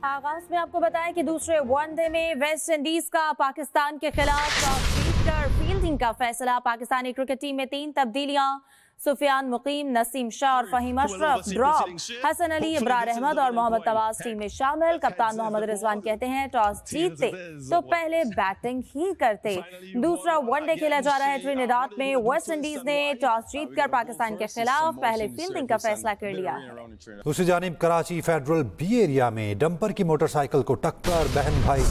आगाज में आपको बताएं कि दूसरे वनडे में वेस्ट इंडीज का पाकिस्तान के खिलाफ टॉस जीतकर फील्डिंग का फैसला। पाकिस्तानी क्रिकेट टीम में 3 तब्दीलियां, सुफियान मुकीम, नसीम शाह और फहीम अशरफ ड्रॉप, हसन अली, इब्रार अहमद और मोहम्मद नवाज टीम में शामिल। कप्तान मोहम्मद रिजवान कहते हैं टॉस जीतते तो पहले बैटिंग ही करते। दूसरा वनडे खेला जा रहा है ट्रिनिडाद में। वेस्ट इंडीज ने टॉस जीतकर पाकिस्तान के खिलाफ पहले फील्डिंग का फैसला कर लिया है। दूसरी जानिब कराची फेडरल बी एरिया में डंपर की मोटरसाइकिल को टक्कर, बहन भाई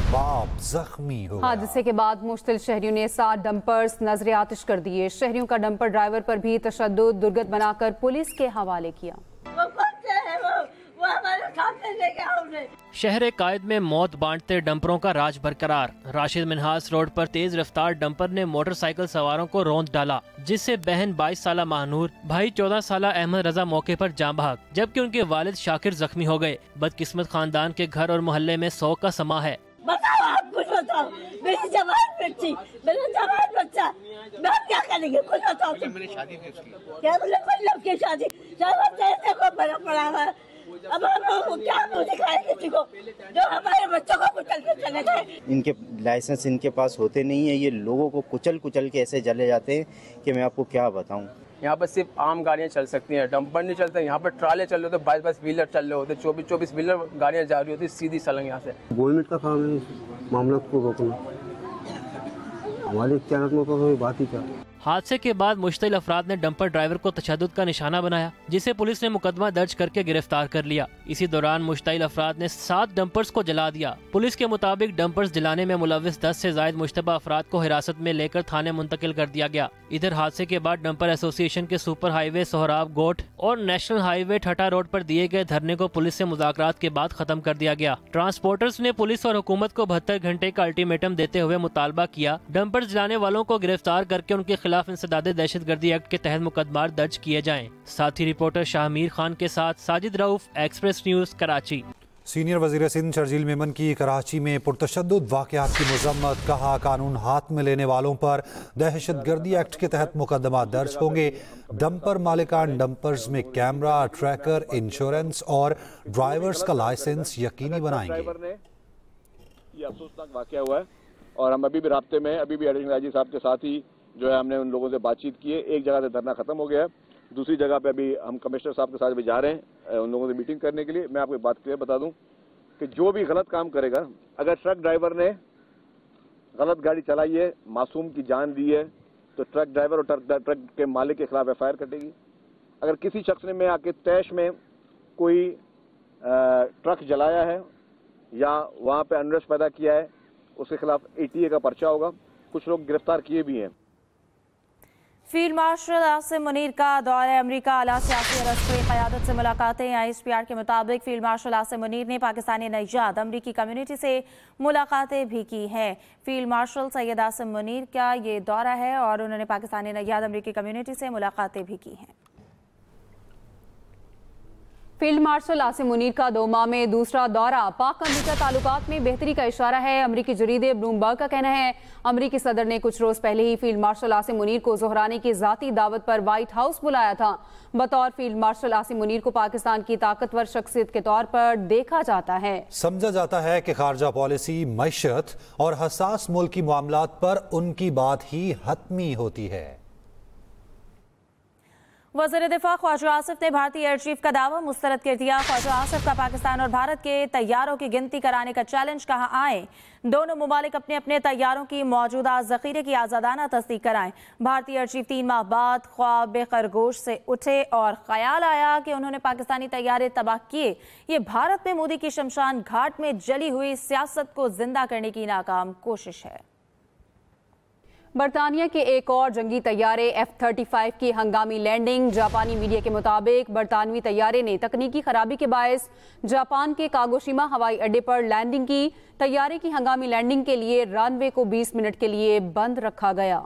बाप जख्मी हो गया। हादसे के बाद मुश्तिल शहरियों ने 7 डंपर्स नजर आतिश कर दिए। शहरियों का डंपर ड्राइवर पर भी तशद्दुद, दुर्गत बनाकर पुलिस के हवाले किया। शहर कायद में मौत बांटते डंपरों का राज बरकरार। राशिद मिन्हास रोड पर तेज रफ्तार डंपर ने मोटरसाइकिल सवारों को रौंद डाला, जिससे बहन 22 साला महानूर, भाई 14 साला अहमद रजा मौके पर जाँ बहक, जबकि उनके वालिद शाकिर जख्मी हो गए। बदकिस्मत खानदान के घर और मोहल्ले में शोक का समा है। बताओ, आप कुछ बताओ। मेरी जवान बच्ची, मेरा जवान बच्चा, मैं क्या करेंगे? कुछ बताओ। क्या बोले? कोई लोग की शादी को बड़ा पड़ा हुआ। अब हम क्या मुँह दिखाएं किसी को जो हमारे बच्चों को कुचल के चले गए। इनके लाइसेंस इनके पास होते नहीं है, ये लोगों को कुचल कुचल के ऐसे चले जाते हैं कि मैं आपको क्या बताऊं। यहाँ पर सिर्फ आम गाड़ियाँ चल सकती हैं, डंपर नहीं चलते। यहाँ पर ट्राले चल रहे होते, 22 व्हीलर चल रहे होते, 24 व्हीलर गाड़ियाँ जा रही होती सीधी सलंग यहाँ से। गवर्नमेंट का काम है मामला को रोकना, हमारे इख्तियार में कोई बात ही क्या। हादसे के बाद मुश्तिल अफराद ने डंपर ड्राइवर को तशद्दुद का निशाना बनाया, जिसे पुलिस ने मुकदमा दर्ज करके गिरफ्तार कर लिया। इसी दौरान मुश्तिल अफराद ने 7 डंपर्स को जला दिया। पुलिस के मुताबिक डंपर्स जलाने में मुलविस 10 से ज्यादा मुश्तबा अफराद को हिरासत में लेकर थाने मुंतकिल कर दिया गया। इधर हादसे के बाद डंपर एसोसिएशन के सुपर हाईवे सोहराब गोट और नेशनल हाईवे ठटा रोड पर दिए गए धरने को पुलिस से मुज़ाकरात के बाद खत्म कर दिया गया। ट्रांसपोर्टर्स ने पुलिस और हुकूमत को 72 घंटे का अल्टीमेटम देते हुए मुतालबा किया डंपर जलाने वालों को गिरफ्तार करके उनके खिलाफ इंसदादे दहशतगर्दी एक्ट के तहत मुकदमा दर्ज किए जाएं। साथी रिपोर्टर शाहमीर खान के साथ Sajid Rauf, express news, Karachi. Senior वजीर सिंध शर्जील मेमन की कराची में पुरतशद्दुद वाक़यात की मज़म्मत, कहा कानून हाथ में लेने वालों पर दहशतगर्दी एक्ट के तहत मुकदमा दर्ज होंगे। डंपर मालिकान डंपर्स में कैमरा, ट्रैकर, इंश्योरेंस और ड्राइवर्स का लाइसेंस यकीनी बनाएंगे। ये अफसोसनाक वाक़या हुआ है और हम अभी भी राब्ते में, अभी भी एडिशनल आईजी साहब के साथ ही जो है हमने उन लोगों से बातचीत की है। एक जगह से धरना खत्म हो गया है, दूसरी जगह पे अभी हम कमिश्नर साहब के साथ भी जा रहे हैं उन लोगों से मीटिंग करने के लिए। मैं आपको एक बात क्लियर बता दूं कि जो भी गलत काम करेगा, अगर ट्रक ड्राइवर ने गलत गाड़ी चलाई है, मासूम की जान दी है, तो ट्रक ड्राइवर और ट्रक के मालिक के खिलाफ FIR कटेगी। अगर किसी शख्स ने में आके तैश में कोई ट्रक जलाया है या वहाँ पे अनरेस्ट पैदा किया है, उसके खिलाफ ATA का पर्चा होगा। कुछ लोग गिरफ्तार किए भी हैं। फील्ड मार्शल आसिम मुनीर का दौरे अमरीका, आला सियासी और अस्करी क़यादत से मुलाकातें। ISPR के मुताबिक फील्ड मार्शल आसिम मुनीर ने पाकिस्तानी नैजाद अमरीकी कम्युनिटी से मुलाकातें भी की हैं। फील्ड मार्शल सैयद आसिम मुनीर का ये दौरा है और उन्होंने पाकिस्तानी नैजाद अमरीकी कम्युनिटी से मुलाकातें भी की हैं। फील्ड मार्शल आसिम मुनीर का 2 माह में दूसरा दौरा। पाक अमरीका ताल्लुकात में बेहतरी का इशारा है। अमरीकी जरीदे ब्लूमबर्ग का कहना है अमरीकी सदर ने कुछ रोज पहले ही फील्ड मार्शल आसिम मुनीर को ज़ोहरानी की ज़ाती दावत पर व्हाइट हाउस बुलाया था। बतौर फील्ड मार्शल आसिम मुनीर को पाकिस्तान की ताकतवर शख्सियत के तौर पर देखा जाता है। समझा जाता है कि खारजा पॉलिसी, मईशत और हसास मुल्की मामलात पर उनकी बात ही हतमी होती है। वज़ीर दिफा ख्वाजा आसिफ ने भारतीय एयर चीफ का दावा मुस्तरद कर दिया। ख्वाजा आसिफ का पाकिस्तान और भारत के तैयारों की गिनती कराने का चैलेंज, कहा आए दोनों मुमालिक अपने अपने तैयारों की मौजूदा जखीरे की आज़ादाना तस्दीक कराएं। भारतीय एयर चीफ 3 माह बाद ख्वाब खरगोश से उठे और ख्याल आया कि उन्होंने पाकिस्तानी तैयारे तबाह किए। ये भारत में मोदी की शमशान घाट में जली हुई सियासत को जिंदा करने की नाकाम कोशिश है। बरतानिया के एक और जंगी तैयारे F-35 की हंगामी लैंडिंग। जापानी मीडिया के मुताबिक बरतानवी तैयारे ने तकनीकी खराबी के बायस जापान के कागोशिमा हवाई अड्डे पर लैंडिंग की। तैयारे की हंगामी लैंडिंग के लिए रनवे को 20 मिनट के लिए बंद रखा गया।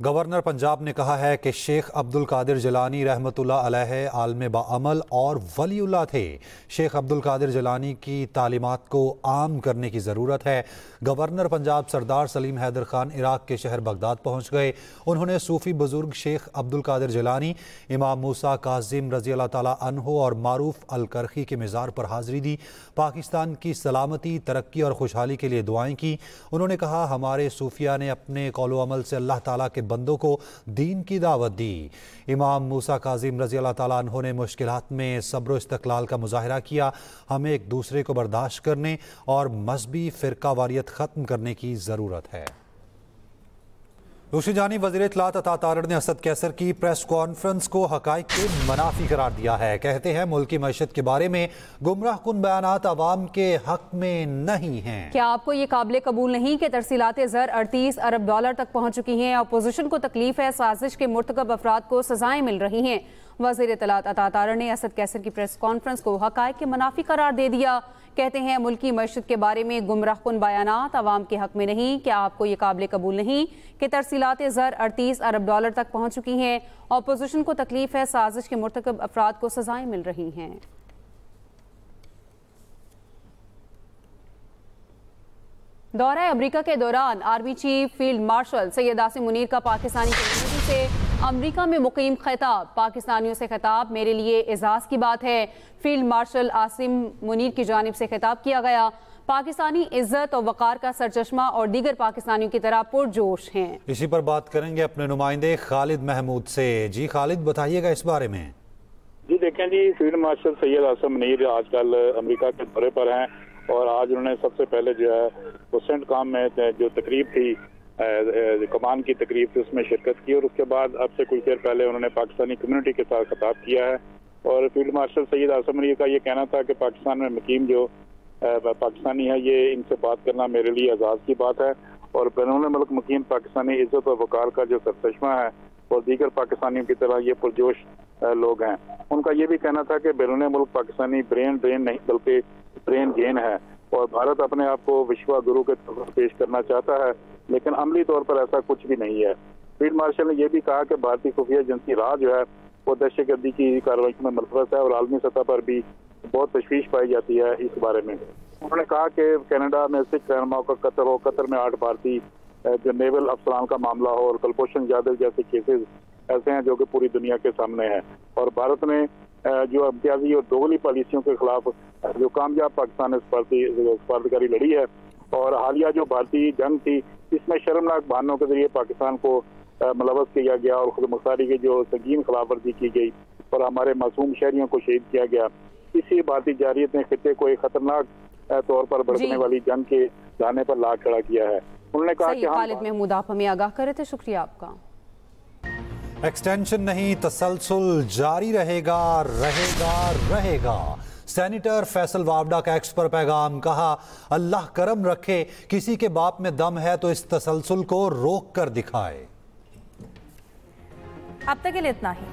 गवर्नर पंजाब ने कहा है कि शेख अब्दुल कादिर जिलानी रहमतुल्लाह अलैह आलम बाअमल और वलीउल्लाह थे। शेख अब्दुल कादिर जिलानी की तालीमात को आम करने की ज़रूरत है। गवर्नर पंजाब सरदार सलीम हैदर खान इराक के शहर बगदाद पहुँच गए। उन्होंने सूफ़ी बुज़ुर्ग शेख अब्दुल कादिर जिलानी, इमाम मूसा काज़िम रज़ी अल्लाह ताला अन्हु और मारूफ अल करखी के मज़ार पर हाज़िरी दी। पाकिस्तान की सलामती, तरक्की और खुशहाली के लिए दुआएं की। उन्होंने कहा, हमारे सूफिया ने अपने कौलो अमल से अल्लाह ताला के बंदों को दीन की दावत दी। इमाम मूसा काज़िम रज़ी अल्लाह ताला अन्हु ने मुश्किलात में सब्र इस्तक़लाल का मुज़ाहिरा किया। हमें एक दूसरे को बर्दाश्त करने और मजहबी फ़िरकावारियत ख़त्म करने की ज़रूरत है। दूसरी जानिब वज़ीर इत्तलात अता तारड़ ने असद कैसर की प्रेस कॉन्फ्रेंस को हक़ाइक़ के मनाफी करार दिया है। कहते हैं मुल्क की मईशत के बारे में गुमराह कुन बयानात अवाम के हक में नहीं हैं। क्या आपको ये काबिल कबूल नहीं कि तरसीलात ज़र 38 अरब डॉलर तक पहुँच चुकी हैं? अपोजिशन को तकलीफ है, साजिश के मुर्तकब अफराद को सजाएं मिल रही हैं। वज़ीर इत्तलात अता तारड़ ने असद कैसर की प्रेस कॉन्फ्रेंस को हक़ाइक़ के मनाफी करार दे दिया। कहते हैं मुल्क की मईशत के बारे में गुमराह कुन बयानात अवाम के हक में नहीं। क्या आपको ये काबिल कबूल नहीं कि तरसीलात ज़र 38 अरब डॉलर तक पहुँच चुकी हैं? अपोजिशन को तकलीफ है, साजिश के मुर्तकब अफराद को सजाएं मिल रही हैं। दौरा अमरीका के दौरान army chief field marshal Syed Asim Munir का पाकिस्तानी कम्युनिटी से अमरीका में मुकीम खिताब। पाकिस्तानियों से खिताब मेरे लिए एजाज़ की बात है। फील्ड मार्शल आसिम मुनीर की जानिब से खिताब किया गया। पाकिस्तानी इज्जत और वक़ार का सरचश्मा और दीगर पाकिस्तानियों की तरह पुरजोश हैं। इसी पर बात करेंगे अपने नुमाइंदे खालिद महमूद से। जी खालिद, बताइएगा इस बारे में। जी देखें जी, फील्ड मार्शल सैयद आसिम मुनीर आजकल अमेरिका के दौरे पर हैं और आज उन्होंने सबसे पहले जो है वो सेंटकॉम में जो तकरीब थी, कमान की तकरीब थी, उसमें शिरकत की और उसके बाद अब से कुछ देर पहले उन्होंने पाकिस्तानी कम्युनिटी के साथ खिताब किया है। और फील्ड मार्शल सैयद आसिम मुनीर का ये कहना था कि पाकिस्तान में मुकीम जो पाकिस्तानी है, ये इनसे बात करना मेरे लिए एजाज़ की बात है और बैरून मुल्क मुकीम पाकिस्तानी इज्जत और वक़ार का जो सरचश्मा है और दीगर पाकिस्तानियों की तरह ये पुरजोश लोग हैं। उनका ये भी कहना था कि बैरून मुल्क पाकिस्तानी ब्रेन ड्रेन नहीं बल्कि ब्रेन गेन है और भारत अपने आप को विश्व गुरु के तौर पर पेश करना चाहता है, लेकिन अमली तौर पर ऐसा कुछ भी नहीं है। फील्ड मार्शल ने यह भी कहा कि भारतीय खुफिया एजेंसी राह जो है वो दहशतगर्दी की कार्रवाई में मुलव्वस है और आलमी सतह पर भी बहुत तशवीश पाई जाती है इस बारे में। उन्होंने कहा कि कनाडा में सिख रहनुमाओं का कत्ल हो, कतर में 8 भारतीय जो नेवल अफसरान का मामला हो और कुलभूषण जाधव जैसे केसेस ऐसे हैं जो कि पूरी दुनिया के सामने हैं और भारत ने जो इम्तियाजी और दोगली पॉलिसियों के खिलाफ जो कामयाब पाकिस्तान सफारतकारी लड़ी है और हालिया जो भारतीय जंग थी इसमें शर्मनाक बहानों के जरिए पाकिस्तान को मुलव्वस किया गया और खुद मुख्तारी की जो संगीन खिलाफवर्जी की गई और हमारे मासूम शहरियों को शहीद किया गया। इसी भारतीय जारियत ने खिते को एक खतरनाक तौर पर भड़कने वाली जंग के दाने पर ला खड़ा किया है। उन्होंने कहा कि खालिद महमूद आप हमें आगाह करे थे, शुक्रिया आपका। एक्सटेंशन नहीं, तसलसल जारी रहेगा रहेगा रहेगा। सेनेटर फैसल वावडा का एक्स पर पैगाम, कहा अल्लाह करम रखे, किसी के बाप में दम है तो इस तसलसल को रोक कर दिखाए। अब तक के लिए इतना ही।